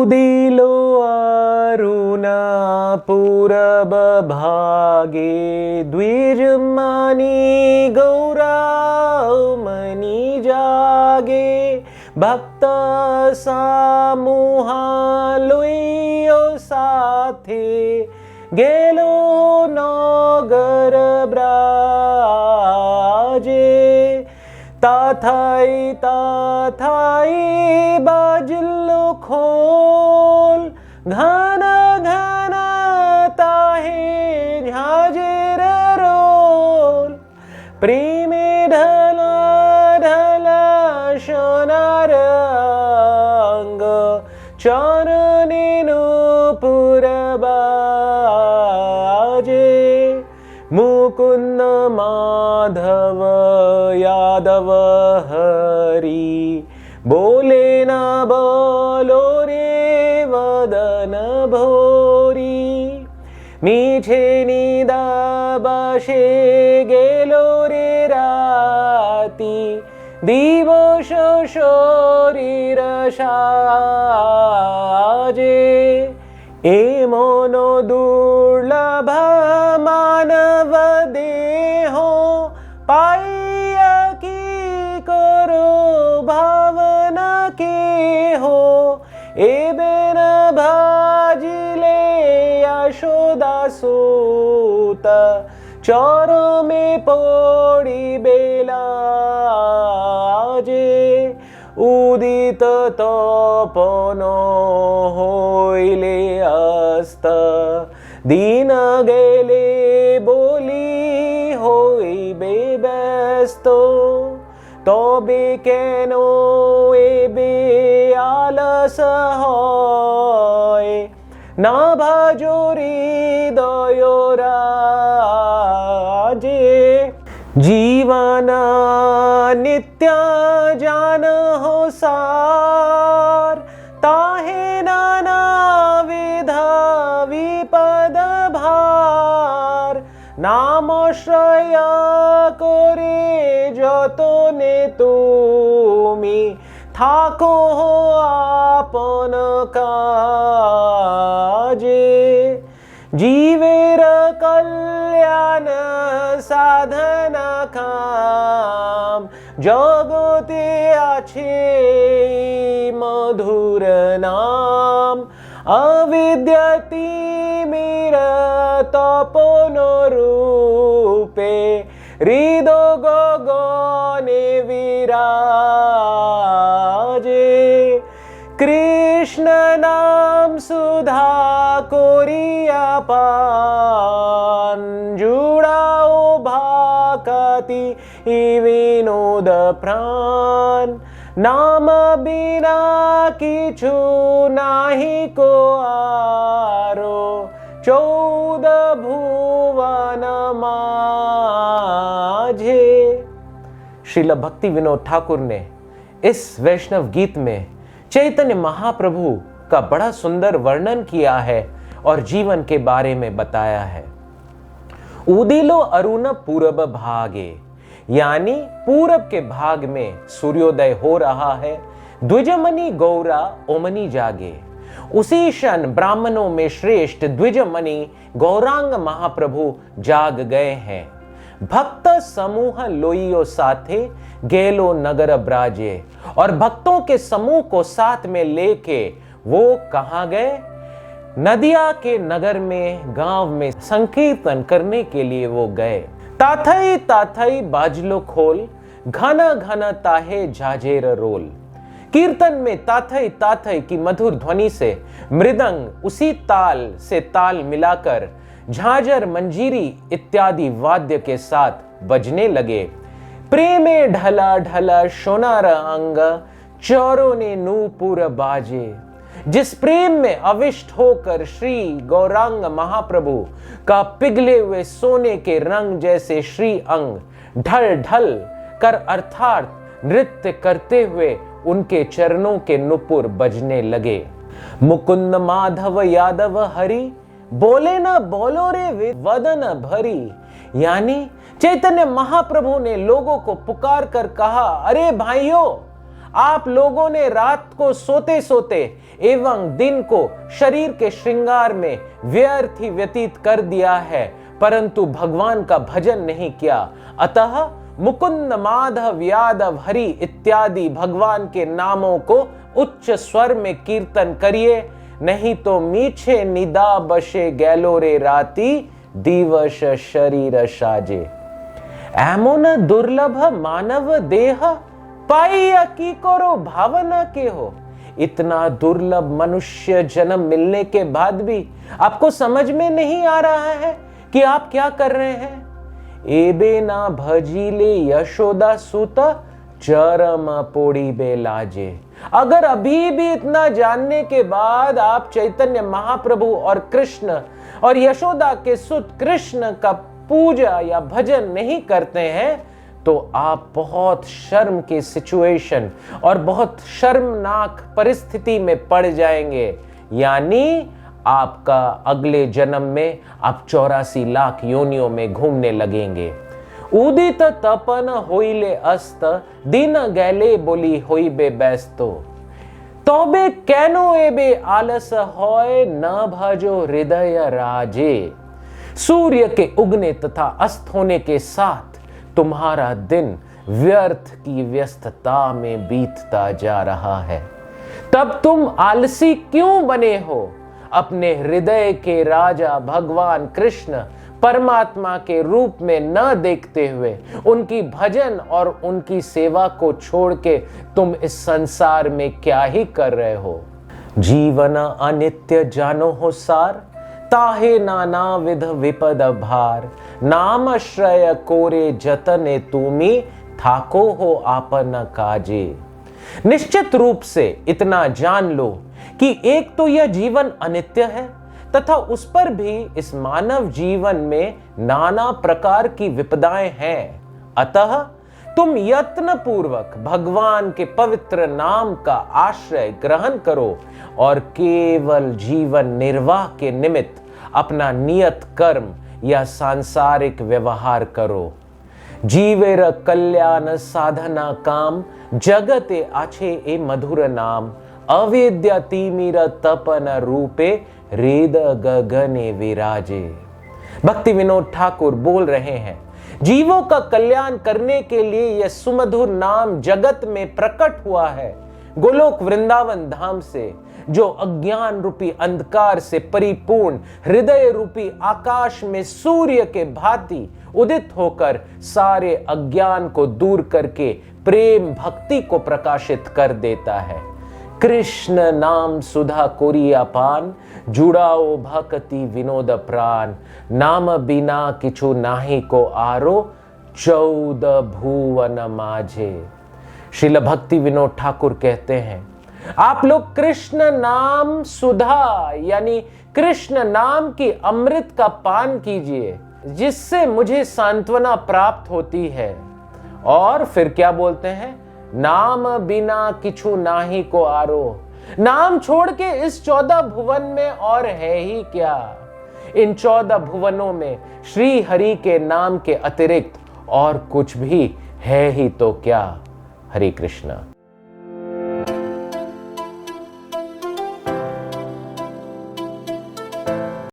उदिलो अरुणा पूरब भागे द्विजमणि गौरामणि जागे भक्त समूहा लोइयो साथे गेलो नगर ब्राजे ताथाई बाजिल्लो खोल घन घन ताहे झाजेर रोल प्रेमे ढला ढला सोनार अंग चरणे नूपुर बाजे मुकुंद माधव यादव हरि बोले न बोलो रे वदन भोरी मीठे निदाबाशे गेलो रे राती दिवस शरीर साजे ए मनो दुर्लभ मानव देहो पाइया की करो भावना के हो ए बेन भाजिले यशोदा सूत चरो में पड़ी बेलाजे उदित तपन होइले अस्त दिन गेले बोली होइबे व्यस्त तबे केन एबे आलस हय ना भाजो हृदय राजे जीवन नित्य जान हो सार ताहे नाना विधा विपद भार नामश्रय करे যতনে তুমি থাকো আপন কাজে জীবের কল্যাণ সাধনা কাম জগতে আছে মধুর নাম अविद्यति मेर तपन रूपे हृदय गगने विराजे कृष्ण नाम सुधा कोरिया पान जुड़ाओ भाकति विनोद प्राण नाम बिना किछु नाही को आरो 14 भुवन माझे। श्रील भक्ति विनोद ठाकुर ने इस वैष्णव गीत में चैतन्य महाप्रभु का बड़ा सुंदर वर्णन किया है और जीवन के बारे में बताया है। उदिलो अरुण पूरब भागे, यानी पूरब के भाग में सूर्योदय हो रहा है। द्विजमणि गौरा ओमनी जागे, उसी क्षण ब्राह्मणों में श्रेष्ठ द्विजमणि गौरांग महाप्रभु जाग गए हैं। भक्त समूह लोइयो साथे गेलो नगर ब्राजे, और भक्तों के समूह को साथ में लेके वो कहां गए? नदिया के नगर में, गांव में संकीर्तन करने के लिए वो गए। ताथई ताथई बाजलो खोल घन घन ताहे झाजेर रोल। कीर्तन में ताथई ताथई की मधुर ध्वनि से मृदंग उसी ताल से ताल मिलाकर झांझर मंजीरी इत्यादि वाद्य के साथ बजने लगे। प्रेमे ढला ढला सोनार अंग चौरों ने नूपुर बाजे। जिस प्रेम में अविष्ट होकर श्री गौरांग महाप्रभु का पिघले हुए सोने के रंग जैसे श्री अंग ढल ढल कर अर्थात नृत्य करते हुए उनके चरणों के नुपुर बजने लगे। मुकुंद माधव यादव हरि बोले न बोलो रे वदन भरी, यानी चैतन्य महाप्रभु ने लोगों को पुकार कर कहा, अरे भाइयों आप लोगों ने रात को सोते सोते एवं दिन को शरीर के श्रृंगार में व्यर्थ ही व्यतीत कर दिया है, परंतु भगवान का भजन नहीं किया। अतः मुकुंद, माधव, यादव, हरि इत्यादि भगवान के नामों को उच्च स्वर में कीर्तन करिए, नहीं तो मीठे निदा बशे गैलोरे राती दिवस शरीर साजे। एमोन दुर्लभ मानव देह पाइया की करो भावना के हो। इतना दुर्लभ मनुष्य जन्म मिलने के बाद भी आपको समझ में नहीं आ रहा है कि आप क्या कर रहे हैं। एबे ना भजीले यशोदा सुत चरम पोड़ी बे लाजे। अगर अभी भी इतना जानने के बाद आप चैतन्य महाप्रभु और कृष्ण और यशोदा के सुत कृष्ण का पूजा या भजन नहीं करते हैं, तो आप बहुत शर्म की सिचुएशन और बहुत शर्मनाक परिस्थिति में पड़ जाएंगे। यानी आपका अगले जन्म में आप 84 लाख योनियों में घूमने लगेंगे। उदित तपन होइले अस्त दिन गैले बोली होइबे बेस्तो। तोबे कैनो एबे आलस होय न भजो हृदय राजे। सूर्य के उगने तथा अस्त होने के साथ तुम्हारा दिन व्यर्थ की व्यस्तता में बीतता जा रहा है। तब तुम आलसी क्यों बने हो? अपने हृदय के राजा भगवान कृष्ण परमात्मा के रूप में न देखते हुए उनकी भजन और उनकी सेवा को छोड़ के तुम इस संसार में क्या ही कर रहे हो। जीवन अनित्य जानो हो सार, ताहे नाना विध विपद भार। नाम श्रय कोरे जतने तुमी, थाको हो आपन काजे। निश्चित रूप से इतना जान लो कि एक तो यह जीवन अनित्य है तथा उस पर भी इस मानव जीवन में नाना प्रकार की विपदाएं हैं। अतः तुम यत्न पूर्वक भगवान के पवित्र नाम का आश्रय ग्रहण करो और केवल जीवन निर्वाह के निमित्त अपना नियत कर्म या सांसारिक व्यवहार करो। जीवेर कल्याण साधना काम, जगते आछे ए मधुर नाम। अवेद्य तिमिर तपन रूपे, रेद गगने विराजे। भक्ति विनोद ठाकुर बोल रहे हैं, जीवों का कल्याण करने के लिए यह सुमधुर नाम जगत में प्रकट हुआ है। गोलोक वृंदावन धाम से जो अज्ञान रूपी अंधकार से परिपूर्ण हृदय रूपी आकाश में सूर्य के भांति उदित होकर सारे अज्ञान को दूर करके प्रेम भक्ति को प्रकाशित कर देता है। कृष्ण नाम सुधा कोरिया पान, जुड़ाओ भक्ति विनोद प्राण। नाम बिना किछु नाही को आरो, 14 भुवन माझे। श्रील भक्ति विनोद ठाकुर कहते हैं, आप लोग कृष्ण नाम सुधा यानी कृष्ण नाम की अमृत का पान कीजिए, जिससे मुझे सांत्वना प्राप्त होती है। और फिर क्या बोलते हैं, नाम बिना किछु नाही को आरो। नाम छोड़ के इस 14 भुवन में और है ही क्या। इन 14 भुवनों में श्री हरि के नाम के अतिरिक्त और कुछ भी है ही तो क्या। हरे कृष्णा।